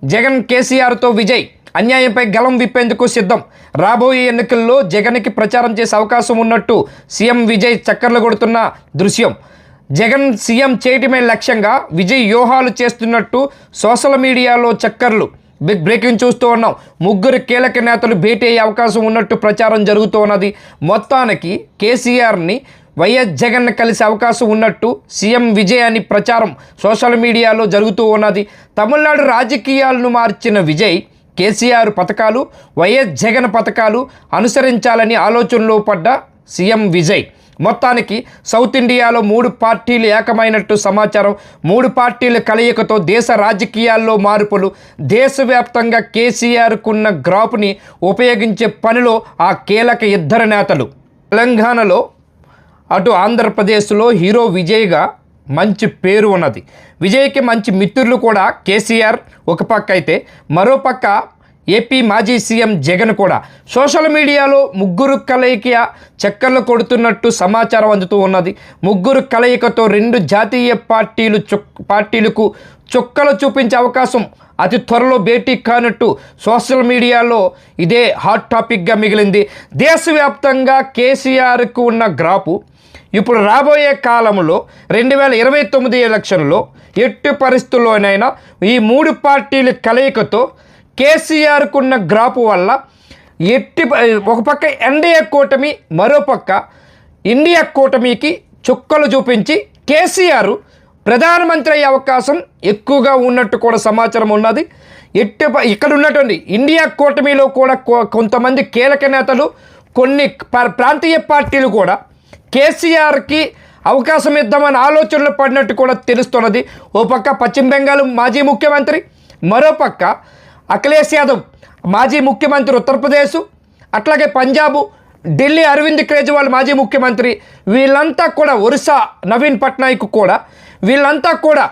జగన్ కేసీఆర్తో విజయ్ అన్యాయంపై గలం విప్పేందుకు సిద్ధం. రాబోయే ఎన్నికల్లో జగన్కి ప్రచారం చేసే అవకాశం ఉన్నట్టు సీఎం విజయ్ చక్కర్లు కొడుతున్న దృశ్యం. జగన్ సీఎం చేయటమే లక్ష్యంగా విజయ్ వ్యూహాలు చేస్తున్నట్టు సోషల్ మీడియాలో చక్కర్లు. బిగ్ బ్రేకింగ్ చూస్తూ ఉన్నాం. ముగ్గురు కీలక నేతలు భేటీ అయ్యే అవకాశం ఉన్నట్టు ప్రచారం జరుగుతూ ఉన్నది. మొత్తానికి కేసీఆర్ని వైఎస్ జగన్ కలిసే అవకాశం ఉన్నట్టు సీఎం విజయ్ అని ప్రచారం సోషల్ మీడియాలో జరుగుతూ ఉన్నది. తమిళనాడు రాజకీయాలను మార్చిన విజయ్ కేసీఆర్ పథకాలు, వైఎస్ జగన్ పథకాలు అనుసరించాలని ఆలోచనలో పడ్డ సీఎం విజయ్ మొత్తానికి సౌత్ ఇండియాలో 3 పార్టీలు ఏకమైనట్టు సమాచారం. 3 పార్టీల కలయికతో దేశ రాజకీయాల్లో మార్పులు. దేశవ్యాప్తంగా కేసీఆర్కున్న గ్రాఫ్ని ఉపయోగించే పనిలో ఆ కీలక ఇద్దరు నేతలు. తెలంగాణలో అటు ఆంధ్రప్రదేశ్లో హీరో విజయ్గా మంచి పేరు ఉన్నది. విజయ్కి మంచి మిత్రులు కూడా కేసీఆర్ ఒక పక్క అయితే, మరోపక్క ఏపీ మాజీ సీఎం జగన్ కూడా. సోషల్ మీడియాలో ముగ్గురు కలయిక చక్కర్లు కొడుతున్నట్టు సమాచారం అందుతూ ఉన్నది. ముగ్గురు కలయికతో 2 జాతీయ పార్టీలకు చుక్కలు చూపించే అవకాశం అతి త్వరలో భేటీ కానట్టు సోషల్ మీడియాలో ఇదే హాట్ టాపిక్గా మిగిలింది. దేశవ్యాప్తంగా కేసీఆర్కు ఉన్న గ్రాఫు ఇప్పుడు రాబోయే కాలంలో 2029 ఎలక్షన్లో ఎట్టి పరిస్థితుల్లోనైనా ఈ 3 పార్టీల కలయికతో కేసీఆర్కున్న గ్రాఫు వల్ల ఒక పక్క ఎన్డీఏ కూటమి, మరోపక్క ఇండియా కూటమికి చుక్కలు చూపించి కేసీఆర్ ప్రధానమంత్రి అయ్యే అవకాశం ఎక్కువగా ఉన్నట్టు కూడా సమాచారం ఉన్నది. ఇక్కడ ఉన్నటువంటి ఇండియా కూటమిలో కూడా కొంతమంది కీలక నేతలు, కొన్ని ప్రాంతీయ పార్టీలు కూడా కేసీఆర్కి అవకాశం ఇద్దామని ఆలోచనలు పడినట్టు కూడా తెలుస్తున్నది. ఓ పక్క పశ్చిమ బెంగాల్ మాజీ ముఖ్యమంత్రి, మరోపక్క అఖిలేష్ యాదవ్ మాజీ ముఖ్యమంత్రి ఉత్తరప్రదేశ్, అట్లాగే పంజాబు, ఢిల్లీ అరవింద్ కేజ్రీవాల్ మాజీ ముఖ్యమంత్రి, వీళ్ళంతా కూడా ఒరిస్సా నవీన్ పట్నాయక్ కూడా, వీళ్ళంతా కూడా